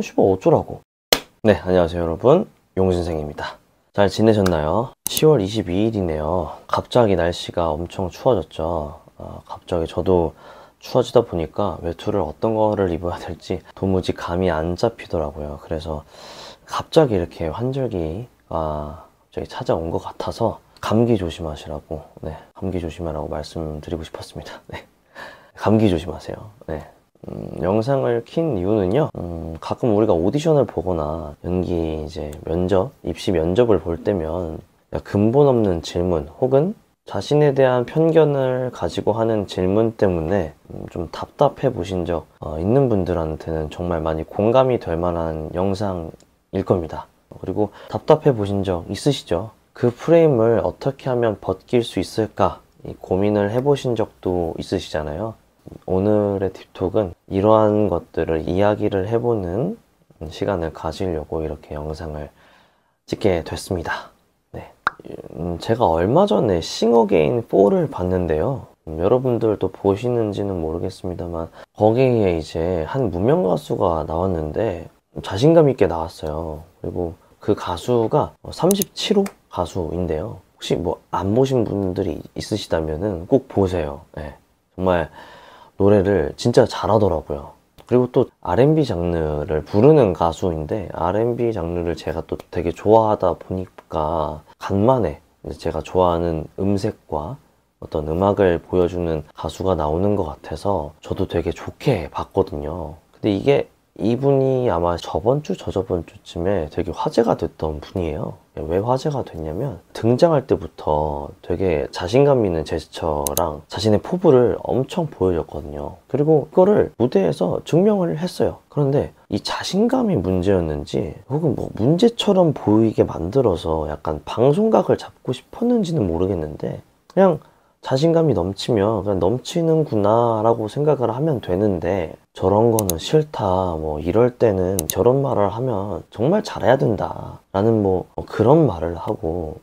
씨발 어쩌라고. 네, 안녕하세요 여러분, 용진생입니다. 잘 지내셨나요? 10월 22일이네요 갑자기 날씨가 엄청 추워졌죠. 갑자기 저도 추워지다 보니까 외투를 어떤 거를 입어야 될지 도무지 감이 안 잡히더라고요. 그래서 갑자기 이렇게 환절기가 갑자기 찾아온 것 같아서 감기 조심하시라고, 감기 조심하라고 말씀드리고 싶었습니다. 감기 조심하세요. 영상을 킨 이유는요, 가끔 우리가 오디션을 보거나 연기 면접, 입시 면접을 볼 때면 근본 없는 질문 혹은 자신에 대한 편견을 가지고 하는 질문 때문에 좀 답답해 보신 적 있는 분들한테는 정말 많이 공감이 될 만한 영상일 겁니다. 그리고 답답해 보신 적 있으시죠? 그 프레임을 어떻게 하면 벗길 수 있을까 고민을 해보신 적도 있으시잖아요. 오늘의 딥톡은 이러한 것들을 이야기를 해보는 시간을 가지려고 이렇게 영상을 찍게 됐습니다. 제가 얼마 전에 싱어게인 4를 봤는데요. 여러분들도 보시는지는 모르겠습니다만 거기에 한 무명 가수가 나왔는데 자신감 있게 나왔어요. 그리고 그 가수가 37호 가수인데요. 혹시 안 보신 분들이 있으시다면 꼭 보세요. 정말 노래를 진짜 잘하더라고요. 그리고 또 R&B 장르를 부르는 가수인데 R&B 장르를 제가 또 되게 좋아하다 보니까 간만에 제가 좋아하는 음색과 어떤 음악을 보여주는 가수가 나오는 것 같아서 저도 되게 좋게 봤거든요. 근데 이분이 아마 저번 주, 저저번 주쯤에 되게 화제가 됐던 분이에요. 왜 화제가 됐냐면 등장할 때부터 되게 자신감 있는 제스처랑 자신의 포부를 엄청 보여줬거든요. 그리고 그거를 무대에서 증명을 했어요. 그런데 이 자신감이 문제였는지 혹은 문제처럼 보이게 만들어서 약간 방송각을 잡고 싶었는지는 모르겠는데 그냥 자신감이 넘치면 그냥 넘치는구나 라고 생각을 하면 되는데 저런 거는 싫다, 이럴 때는 저런 말을 하면 정말 잘해야 된다 라는 그런 말을 하고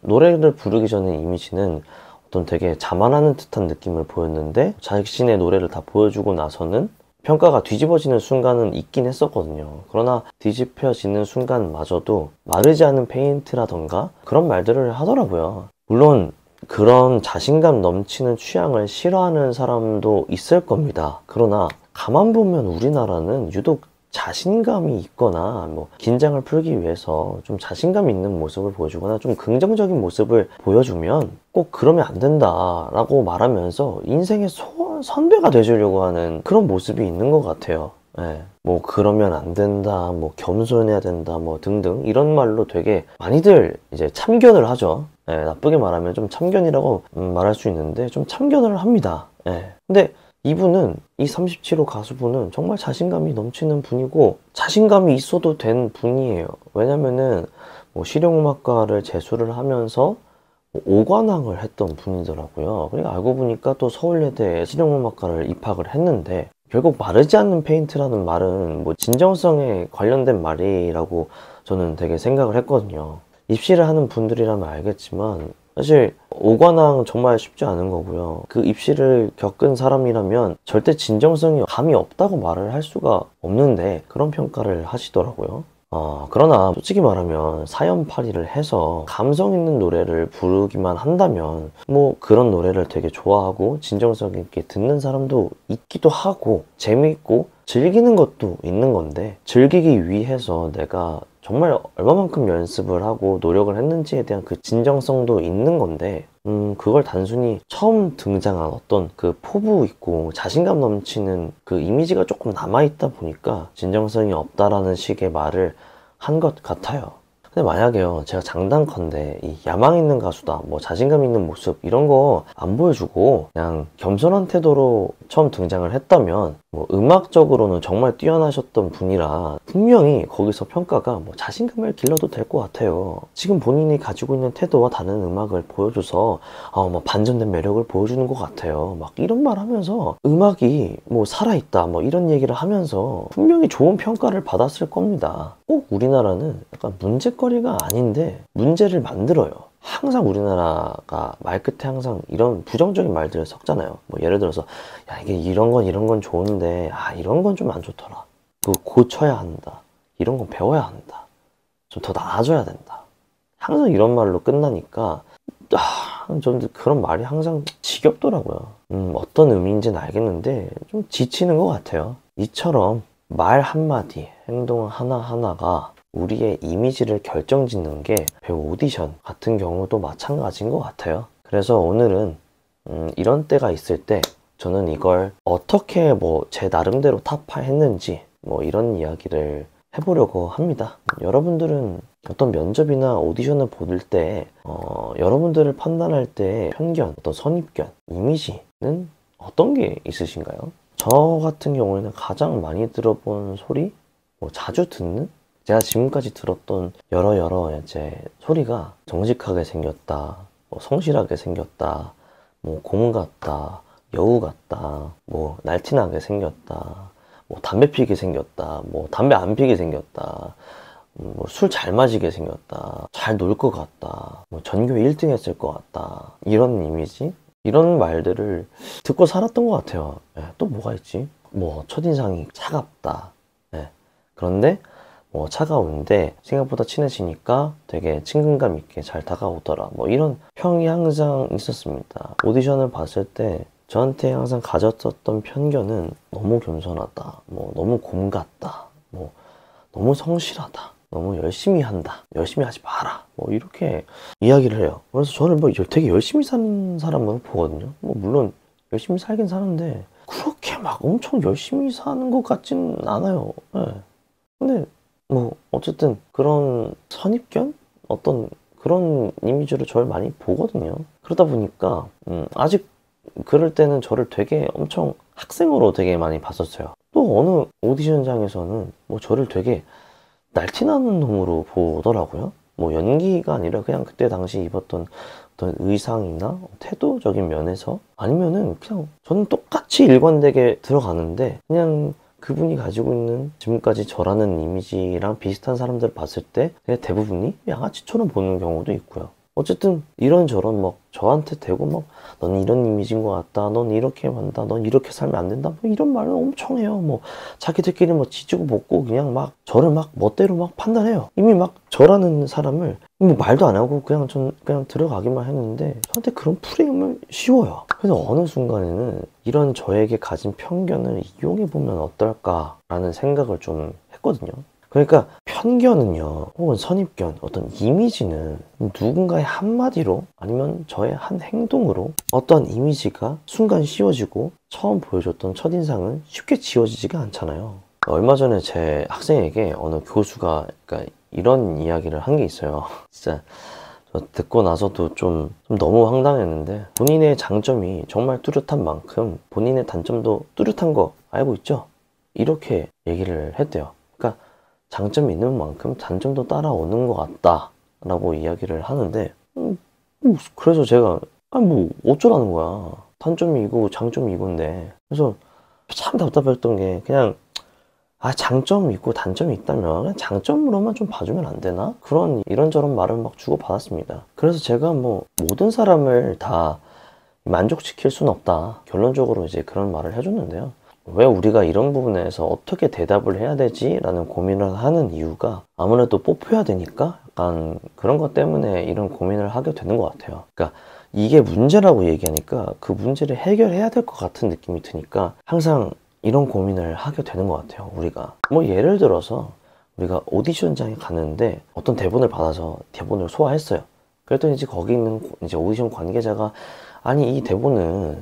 노래를 부르기 전에 이미지는 어떤 되게 자만하는 듯한 느낌을 보였는데 자신의 노래를 다 보여주고 나서는 평가가 뒤집어지는 순간은 있긴 했었거든요. 그러나 뒤집혀지는 순간마저도 마르지 않은 페인트라던가 그런 말들을 하더라고요. 물론 그런 자신감 넘치는 취향을 싫어하는 사람도 있을 겁니다. 그러나 가만 보면 우리나라는 유독 자신감이 있거나 긴장을 풀기 위해서 좀 자신감 있는 모습을 보여주거나 좀 긍정적인 모습을 보여주면 꼭 그러면 안 된다 라고 말하면서 인생의 선배가 돼주려고 하는 그런 모습이 있는 것 같아요. 그러면 안 된다, 겸손해야 된다, 등등 이런 말로 되게 많이들 참견을 하죠. 나쁘게 말하면 좀 참견이라고 말할 수 있는데 좀 참견을 합니다. 근데 이분은, 이 37호 가수분은 정말 자신감이 넘치는 분이고 자신감이 있어도 된 분이에요. 왜냐면은 실용음악과를 재수를 하면서 5관왕을 했던 분이더라고요. 그리고 알고 보니까 또 서울예대에 실용음악과를 입학을 했는데 결국 마르지 않는 페인트라는 말은 진정성에 관련된 말이라고 저는 되게 생각을 했거든요. 입시를 하는 분들이라면 알겠지만 사실 5관왕 정말 쉽지 않은 거고요. 그 입시를 겪은 사람이라면 절대 진정성이 감이 없다고 말을 할 수가 없는데 그런 평가를 하시더라고요. 그러나 솔직히 말하면 사연팔이를 해서 감성 있는 노래를 부르기만 한다면 그런 노래를 되게 좋아하고 진정성 있게 듣는 사람도 있기도 하고 재미있고 즐기는 것도 있는 건데 즐기기 위해서 내가 정말 얼마만큼 연습을 하고 노력을 했는지에 대한 그 진정성도 있는 건데 그걸 단순히 처음 등장한 어떤 그 포부 있고 자신감 넘치는 그 이미지가 조금 남아있다 보니까 진정성이 없다라는 식의 말을 한 것 같아요. 근데 만약에요, 제가 장단컨대 이 야망 있는 가수다, 자신감 있는 모습 이런 거 안 보여주고 그냥 겸손한 태도로 처음 등장을 했다면 음악적으로는 정말 뛰어나셨던 분이라 분명히 거기서 평가가 자신감을 길러도 될 것 같아요. 지금 본인이 가지고 있는 태도와 다른 음악을 보여줘서 반전된 매력을 보여주는 것 같아요. 이런 말 하면서 음악이 살아있다 이런 얘기를 하면서 분명히 좋은 평가를 받았을 겁니다. 꼭 우리나라는 약간 문제거리가 아닌데 문제를 만들어요. 항상 우리나라가 말끝에 항상 이런 부정적인 말들을 섞잖아요. 예를 들어서 이게 이런 건 좋은데 이런 건 좀 안 좋더라. 그거 고쳐야 한다. 이런 건 배워야 한다. 좀 더 나아져야 된다. 항상 이런 말로 끝나니까 좀 그런 말이 항상 지겹더라고요. 어떤 의미인지는 알겠는데 좀 지치는 것 같아요. 이처럼 말 한마디, 행동 하나하나가 우리의 이미지를 결정짓는 게 배우 오디션 같은 경우도 마찬가지인 것 같아요. 그래서 오늘은 이런 때가 있을 때 저는 이걸 어떻게 제 나름대로 타파했는지 이런 이야기를 해보려고 합니다. 여러분들은 어떤 면접이나 오디션을 볼 때 여러분들을 판단할 때 편견, 어떤 선입견, 이미지는 어떤 게 있으신가요? 저 같은 경우에는 가장 많이 들어본 소리, 자주 듣는, 제가 지금까지 들었던 여러 이제 소리가 정직하게 생겼다, 성실하게 생겼다, 고문 같다, 여우 같다, 날티나게 생겼다, 담배 피게 생겼다, 담배 안 피게 생겼다, 술 잘 마시게 생겼다, 잘 놀 것 같다, 전교 1등 했을 것 같다, 이런 이미지? 이런 말들을 듣고 살았던 것 같아요. 또 뭐가 있지? 첫인상이 차갑다. 그런데 차가운데 생각보다 친해지니까 되게 친근감 있게 잘 다가오더라. 이런 평이 항상 있었습니다. 오디션을 봤을 때 저한테 항상 가졌었던 편견은 너무 겸손하다, 너무 곰 같다, 너무 성실하다, 너무 열심히 한다, 열심히 하지 마라, 이렇게 이야기를 해요. 그래서 저는 되게 열심히 사는 사람으로 보거든요. 물론 열심히 살긴 사는데 그렇게 막 엄청 열심히 사는 것 같지는 않아요. 근데 어쨌든 그런 선입견? 어떤 그런 이미지로 저를 많이 보거든요. 그러다 보니까 아직 그럴 때는 저를 되게 엄청 학생으로 되게 많이 봤었어요. 또 어느 오디션장에서는 저를 되게 날티나는 놈으로 보더라고요. 연기가 아니라 그냥 그때 당시 입었던 어떤 의상이나 태도적인 면에서, 아니면은 그냥 저는 똑같이 일관되게 들어가는데 그냥 그분이 가지고 있는 지금까지 저라는 이미지랑 비슷한 사람들 봤을 때 대부분이 양아치처럼 보는 경우도 있고요. 어쨌든 이런저런 저한테 대고 넌 이런 이미지인 것 같다, 넌 이렇게 한다, 넌 이렇게 살면 안 된다, 이런 말을 엄청 해요. 자기들끼리 지지고 볶고 그냥 저를 멋대로 판단해요. 이미 저라는 사람을 말도 안 하고 그냥 들어가기만 했는데 저한테 그런 프레임을 씌워요. 그래서 어느 순간에는 이런 저에게 가진 편견을 이용해보면 어떨까라는 생각을 좀 했거든요. 그러니까 편견은요, 혹은 선입견, 어떤 이미지는 누군가의 한마디로 아니면 저의 한 행동으로 어떤 이미지가 순간 씌워지고 처음 보여줬던 첫인상은 쉽게 지워지지가 않잖아요. 얼마 전에 제 학생에게 어느 교수가 이런 이야기를 한 게 있어요. 진짜 저 듣고 나서도 좀 너무 황당했는데, 본인의 장점이 정말 뚜렷한 만큼 본인의 단점도 뚜렷한 거 알고 있죠? 이렇게 얘기를 했대요. 그러니까 장점이 있는 만큼 단점도 따라오는 것 같다 라고 이야기를 하는데, 그래서 제가 어쩌라는 거야. 단점이 이거고 장점이 이건데. 그래서 참 답답했던 게 그냥 장점이 있고 단점이 있다면 그냥 장점으로만 좀 봐주면 안 되나? 그런 이런저런 말을 주고받았습니다. 그래서 제가 모든 사람을 다 만족시킬 수는 없다, 결론적으로 이제 그런 말을 해줬는데요. 왜 우리가 이런 부분에서 어떻게 대답을 해야 되지? 라는 고민을 하는 이유가 아무래도 뽑혀야 되니까 약간 그런 것 때문에 이런 고민을 하게 되는 것 같아요. 그러니까 이게 문제라고 얘기하니까 그 문제를 해결해야 될 것 같은 느낌이 드니까 항상 이런 고민을 하게 되는 것 같아요. 우리가 예를 들어서 우리가 오디션장에 갔는데 어떤 대본을 받아서 대본을 소화했어요. 그랬더니 이제 거기 있는 이제 오디션 관계자가 아니 이 대본은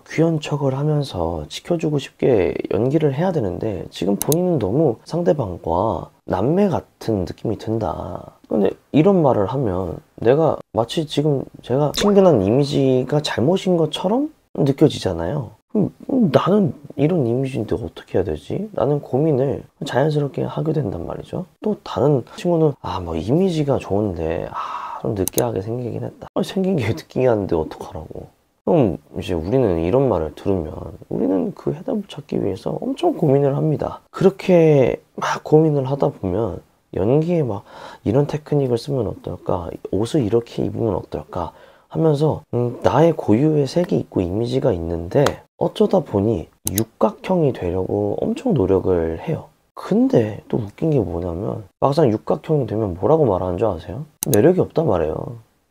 귀여운 척을 하면서 지켜주고 싶게 연기를 해야 되는데 지금 본인은 너무 상대방과 남매 같은 느낌이 든다. 근데 이런 말을 하면 내가 마치 지금 제가 친근한 이미지가 잘못인 것처럼 느껴지잖아요. 나는 이런 이미지인데 어떻게 해야 되지? 라는 고민을 자연스럽게 하게 된단 말이죠. 또 다른 친구는 이미지가 좋은데 좀 느끼하게 생기긴 했다. 생긴 게 느끼하는데 어떡하라고. 그럼 이제 우리는 이런 말을 들으면 우리는 그 해답을 찾기 위해서 엄청 고민을 합니다. 그렇게 고민을 하다 보면 연기에 이런 테크닉을 쓰면 어떨까, 옷을 이렇게 입으면 어떨까 하면서 나의 고유의 색이 있고 이미지가 있는데 어쩌다 보니 육각형이 되려고 엄청 노력을 해요. 근데 또 웃긴 게 뭐냐면 막상 육각형이 되면 뭐라고 말하는 줄 아세요? 매력이 없단 말이에요.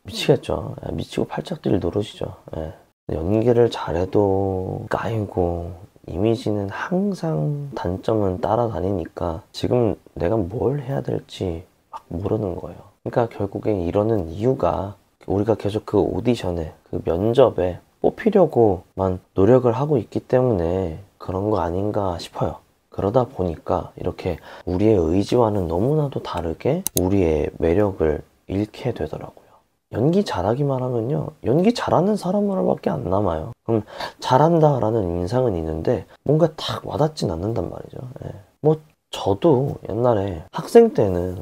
미치겠죠. 미치고 팔짝 뛸 노릇이죠. 예. 연기를 잘해도 까이고 이미지는 항상 단점은 따라다니니까 지금 내가 뭘 해야 될지 막 모르는 거예요. 그러니까 결국엔 이러는 이유가 우리가 계속 그 오디션에 그 면접에 뽑히려고만 노력을 하고 있기 때문에 그런 거 아닌가 싶어요. 그러다 보니까 이렇게 우리의 의지와는 너무나도 다르게 우리의 매력을 잃게 되더라고요. 연기 잘하기만 하면요, 연기 잘하는 사람으로밖에 안 남아요. 그럼 잘한다 라는 인상은 있는데 뭔가 탁 와닿진 않는단 말이죠. 예. 뭐 저도 옛날에 학생 때는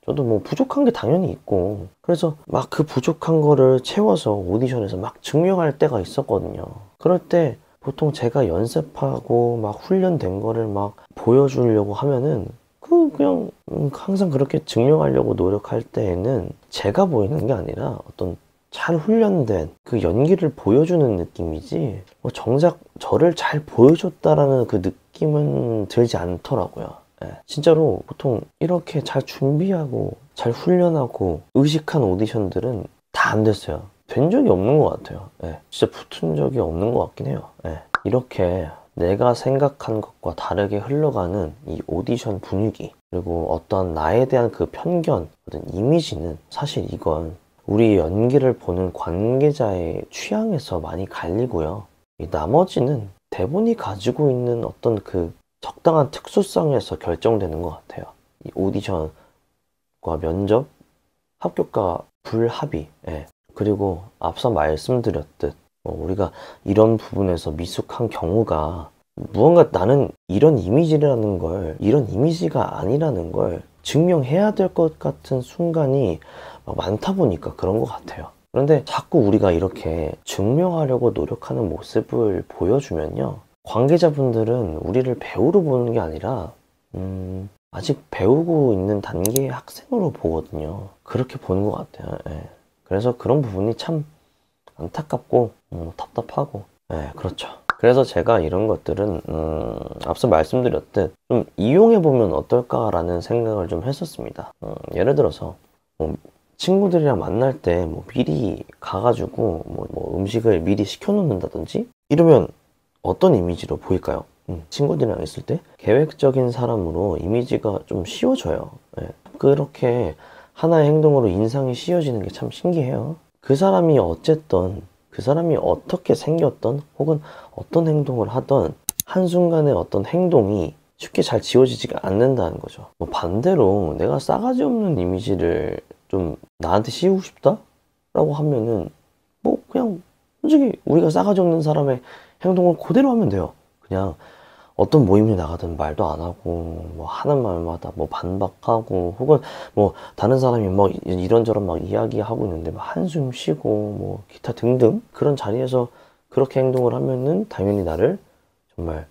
저도 뭐 부족한 게 당연히 있고 그래서 막 그 부족한 거를 채워서 오디션에서 막 증명할 때가 있었거든요. 그럴 때 보통 제가 연습하고 막 훈련된 거를 막 보여주려고 하면은 그냥 항상 그렇게 증명하려고 노력할 때에는 제가 보이는 게 아니라 어떤 잘 훈련된 그 연기를 보여주는 느낌이지 뭐 정작 저를 잘 보여줬다라는 그 느낌은 들지 않더라고요. 예, 진짜로 보통 이렇게 잘 준비하고 잘 훈련하고 의식한 오디션들은 다 안 됐어요. 된 적이 없는 것 같아요. 예, 진짜 붙은 적이 없는 것 같긴 해요. 예, 이렇게 내가 생각한 것과 다르게 흘러가는 이 오디션 분위기 그리고 어떤 나에 대한 그 편견, 어떤 이미지는 사실 이건 우리 연기를 보는 관계자의 취향에서 많이 갈리고요. 이 나머지는 대본이 가지고 있는 어떤 그 적당한 특수성에서 결정되는 것 같아요. 이 오디션과 면접, 합격과 불합의. 예. 그리고 앞서 말씀드렸듯 우리가 이런 부분에서 미숙한 경우가 무언가 나는 이런 이미지라는 걸, 이런 이미지가 아니라는 걸 증명해야 될 것 같은 순간이 많다 보니까 그런 것 같아요. 그런데 자꾸 우리가 이렇게 증명하려고 노력하는 모습을 보여주면요, 관계자분들은 우리를 배우로 보는 게 아니라 아직 배우고 있는 단계의 학생으로 보거든요. 그렇게 보는 것 같아요. 예. 그래서 그런 부분이 참 안타깝고 답답하고, 예, 그렇죠. 그래서 제가 이런 것들은 앞서 말씀드렸듯 좀 이용해보면 어떨까라는 생각을 좀 했었습니다. 예를 들어서 친구들이랑 만날 때 미리 가가지고 음식을 미리 시켜놓는다든지 이러면 어떤 이미지로 보일까요? 친구들이랑 있을 때 계획적인 사람으로 이미지가 좀 씌워져요. 예. 그렇게 하나의 행동으로 인상이 씌워지는 게 참 신기해요. 그 사람이 어쨌든 그 사람이 어떻게 생겼던 혹은 어떤 행동을 하던 한순간에 어떤 행동이 쉽게 잘 지워지지가 않는다는 거죠. 반대로 내가 싸가지 없는 이미지를 좀 나한테 씌우고 싶다? 라고 하면은 그냥 솔직히 우리가 싸가지 없는 사람의 행동을 그대로 하면 돼요. 그냥 어떤 모임에 나가든 말도 안 하고 하는 말마다 반박하고 혹은 다른 사람이 이런저런 이야기하고 있는데 한숨 쉬고 기타 등등 그런 자리에서 그렇게 행동을 하면은 당연히 나를 정말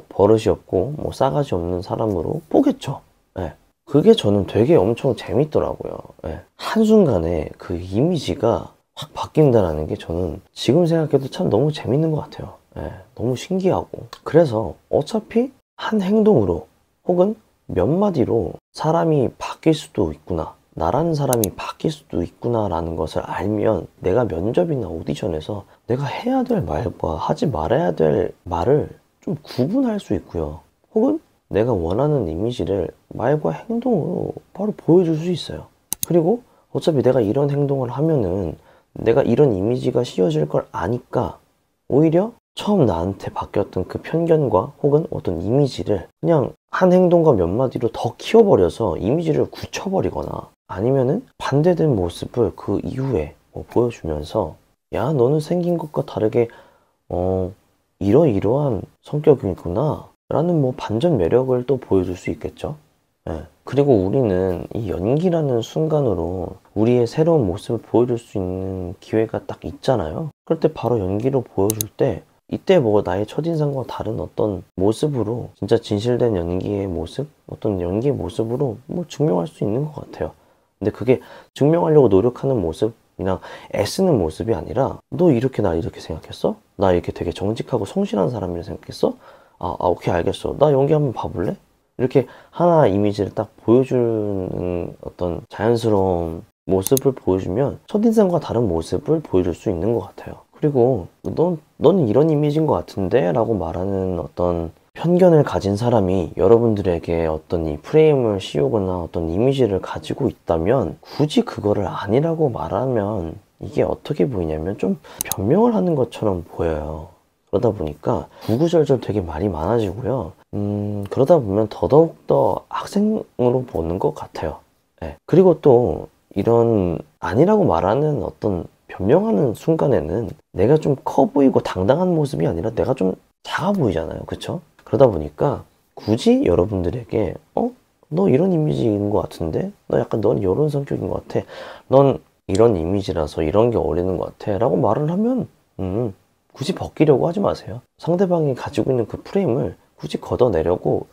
버릇이 없고 싸가지 없는 사람으로 보겠죠. 예. 그게 저는 되게 엄청 재밌더라고요. 예. 한순간에 그 이미지가 확 바뀐다는 게 저는 지금 생각해도 참 너무 재밌는 것 같아요. 예, 너무 신기하고 그래서 어차피 한 행동으로 혹은 몇 마디로 사람이 바뀔 수도 있구나, 나라는 사람이 바뀔 수도 있구나 라는 것을 알면 내가 면접이나 오디션에서 내가 해야 될 말과 하지 말아야 될 말을 좀 구분할 수 있고요, 혹은 내가 원하는 이미지를 말과 행동으로 바로 보여줄 수 있어요. 그리고 어차피 내가 이런 행동을 하면은 내가 이런 이미지가 씌워질 걸 아니까 오히려 처음 나한테 바뀌었던 그 편견과 혹은 어떤 이미지를 그냥 한 행동과 몇 마디로 더 키워버려서 이미지를 굳혀버리거나 아니면은 반대된 모습을 그 이후에 보여주면서 야, 너는 생긴 것과 다르게 이러이러한 성격이구나 라는 반전 매력을 또 보여줄 수 있겠죠. 예. 그리고 우리는 이 연기라는 순간으로 우리의 새로운 모습을 보여줄 수 있는 기회가 딱 있잖아요. 그럴 때 바로 연기로 보여줄 때 이때 나의 첫인상과 다른 어떤 모습으로 진짜 진실된 연기의 모습, 어떤 연기의 모습으로 증명할 수 있는 것 같아요. 근데 그게 증명하려고 노력하는 모습이나 애쓰는 모습이 아니라 너 이렇게 나 이렇게 생각했어? 나 이렇게 되게 정직하고 성실한 사람이라 생각했어? 오케이 알겠어. 나 연기 한번 봐볼래? 이렇게 하나 이미지를 딱 보여주는 어떤 자연스러운 모습을 보여주면 첫인상과 다른 모습을 보여줄 수 있는 것 같아요. 그리고 너는 이런 이미지인 것 같은데? 라고 말하는 어떤 편견을 가진 사람이 여러분들에게 어떤 이 프레임을 씌우거나 어떤 이미지를 가지고 있다면 굳이 그거를 아니라고 말하면 이게 어떻게 보이냐면 좀 변명을 하는 것처럼 보여요. 그러다 보니까 구구절절 되게 말이 많아지고요. 그러다 보면 더더욱더 학생으로 보는 것 같아요. 네. 그리고 또 이런 아니라고 말하는 어떤 변명하는 순간에는 내가 좀 커 보이고 당당한 모습이 아니라 내가 좀 작아 보이잖아요. 그쵸? 그러다 보니까 굳이 여러분들에게 너 이런 이미지인 것 같은데? 넌 이런 성격인 것 같아. 넌 이런 이미지라서 이런 게 어울리는 것 같아. 라고 말을 하면 굳이 벗기려고 하지 마세요. 상대방이 가지고 있는 그 프레임을 굳이 걷어내려고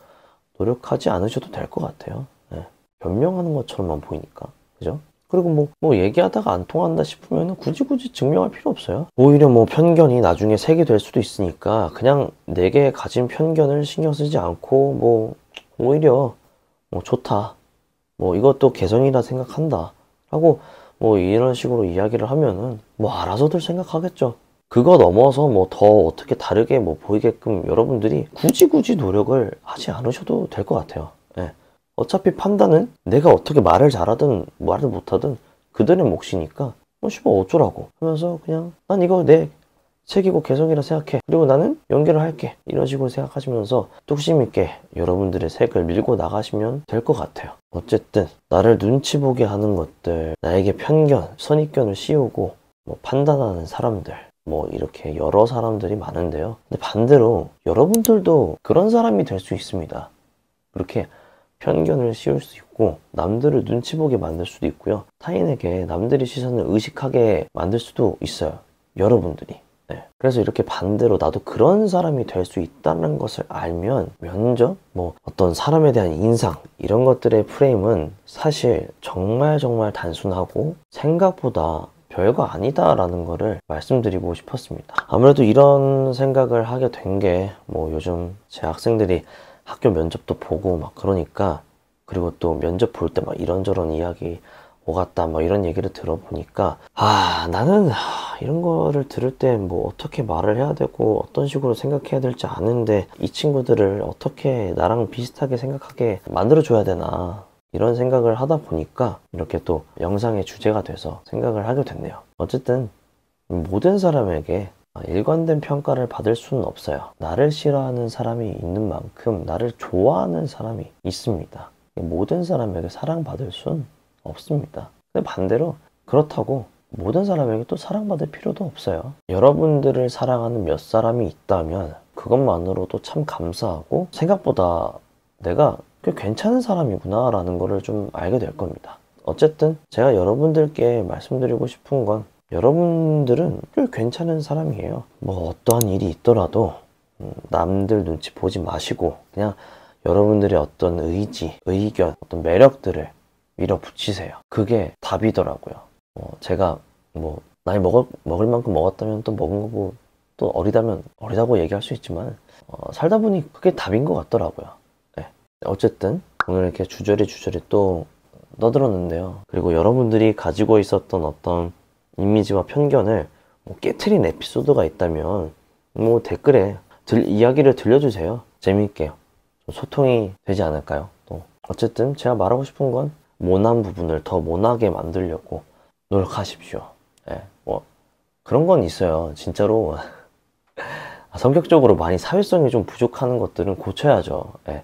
노력하지 않으셔도 될 것 같아요. 네. 변명하는 것처럼만 보이니까. 그죠? 그리고 뭐 얘기하다가 안 통한다 싶으면 굳이 증명할 필요 없어요. 오히려 뭐 편견이 나중에 색이 될 수도 있으니까 그냥 내게 가진 편견을 신경 쓰지 않고 뭐 오히려 뭐 좋다. 뭐 이것도 개성이라 생각한다. 하고 뭐 이런 식으로 이야기를 하면은 뭐 알아서들 생각하겠죠. 그거 넘어서 뭐 더 어떻게 다르게 뭐 보이게끔 여러분들이 굳이 노력을 하지 않으셔도 될 것 같아요. 예. 어차피 판단은 내가 어떻게 말을 잘하든 말을 못하든 그들의 몫이니까 씨발 어쩌라고 하면서 그냥 난 이거 내 책이고 개성이라 생각해. 그리고 나는 연기를 할게. 이런 식으로 생각하시면서 뚝심 있게 여러분들의 색을 밀고 나가시면 될 것 같아요. 어쨌든 나를 눈치 보게 하는 것들, 나에게 편견, 선입견을 씌우고 뭐 판단하는 사람들, 뭐 이렇게 여러 사람들이 많은데요. 근데 반대로 여러분들도 그런 사람이 될 수 있습니다. 그렇게 편견을 씌울 수 있고 남들을 눈치 보게 만들 수도 있고요. 타인에게 남들의 시선을 의식하게 만들 수도 있어요. 여러분들이. 네. 그래서 이렇게 반대로 나도 그런 사람이 될 수 있다는 것을 알면 면접, 뭐 어떤 사람에 대한 인상 이런 것들의 프레임은 사실 정말 단순하고 생각보다 별거 아니다 라는 거를 말씀드리고 싶었습니다. 아무래도 이런 생각을 하게 된 게 뭐 요즘 제 학생들이 학교 면접도 보고 막 그러니까, 그리고 또 면접 볼 때 막 이런저런 이야기 오갔다 막 이런 얘기를 들어보니까 나는 이런 거를 들을 때 뭐 어떻게 말을 해야 되고 어떤 식으로 생각해야 될지 아는데 이 친구들을 어떻게 나랑 비슷하게 생각하게 만들어줘야 되나 이런 생각을 하다 보니까 이렇게 또 영상의 주제가 돼서 생각을 하게 됐네요. 어쨌든 모든 사람에게 일관된 평가를 받을 수는 없어요. 나를 싫어하는 사람이 있는 만큼 나를 좋아하는 사람이 있습니다. 모든 사람에게 사랑받을 수는 없습니다. 근데 반대로 그렇다고 모든 사람에게 또 사랑받을 필요도 없어요. 여러분들을 사랑하는 몇 사람이 있다면 그것만으로도 참 감사하고 생각보다 내가 꽤 괜찮은 사람이구나 라는 거를 좀 알게 될 겁니다. 어쨌든 제가 여러분들께 말씀드리고 싶은 건 여러분들은 꽤 괜찮은 사람이에요. 뭐 어떠한 일이 있더라도 남들 눈치 보지 마시고 그냥 여러분들의 어떤 의지, 의견, 어떤 매력들을 밀어붙이세요. 그게 답이더라고요. 제가 뭐 나이 먹을 만큼 먹었다면 또 먹은 거고 또 어리다면 어리다고 얘기할 수 있지만 살다 보니 그게 답인 것 같더라고요. 네. 어쨌든 오늘 이렇게 주저리 또 떠들었는데요. 그리고 여러분들이 가지고 있었던 어떤 이미지와 편견을 뭐 깨트린 에피소드가 있다면 뭐 댓글에 이야기를 들려주세요. 재미있게 소통이 되지 않을까요? 또 어쨌든 제가 말하고 싶은 건 모난 부분을 더 모나게 만들려고 노력하십시오. 예, 뭐 그런 건 있어요. 진짜로 성격적으로 많이 사회성이 좀 부족한 것들은 고쳐야죠. 예,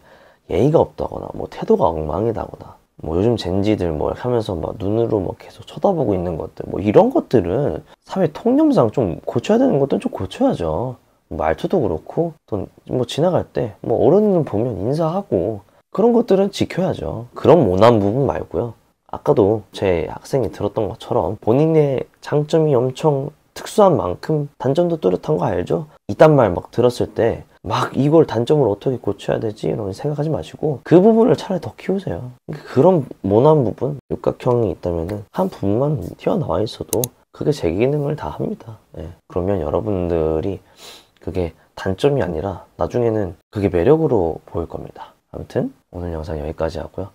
예의가 없다거나 뭐 태도가 엉망이다거나 뭐 요즘 젠지들 뭐 하면서 막 눈으로 뭐 계속 쳐다보고 있는 것들 뭐 이런 것들은 사회 통념상 좀 고쳐야 되는 것들은 좀 고쳐야죠. 말투도 그렇고 또 뭐 지나갈 때 뭐 어른 보면 인사하고 그런 것들은 지켜야죠. 그런 모난 부분 말고요. 아까도 제 학생이 들었던 것처럼 본인의 장점이 엄청 특수한 만큼 단점도 뚜렷한 거 알죠? 이딴 말 막 들었을 때 막 이걸 단점을 어떻게 고쳐야 되지? 이런 생각하지 마시고 그 부분을 차라리 더 키우세요. 그런 모난 부분, 육각형이 있다면 한 부분만 튀어나와 있어도 그게 제 기능을 다 합니다. 예. 그러면 여러분들이 그게 단점이 아니라 나중에는 그게 매력으로 보일 겁니다. 아무튼 오늘 영상 여기까지 하고요.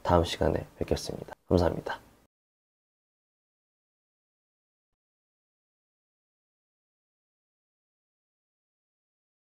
다음 시간에 뵙겠습니다. 감사합니다.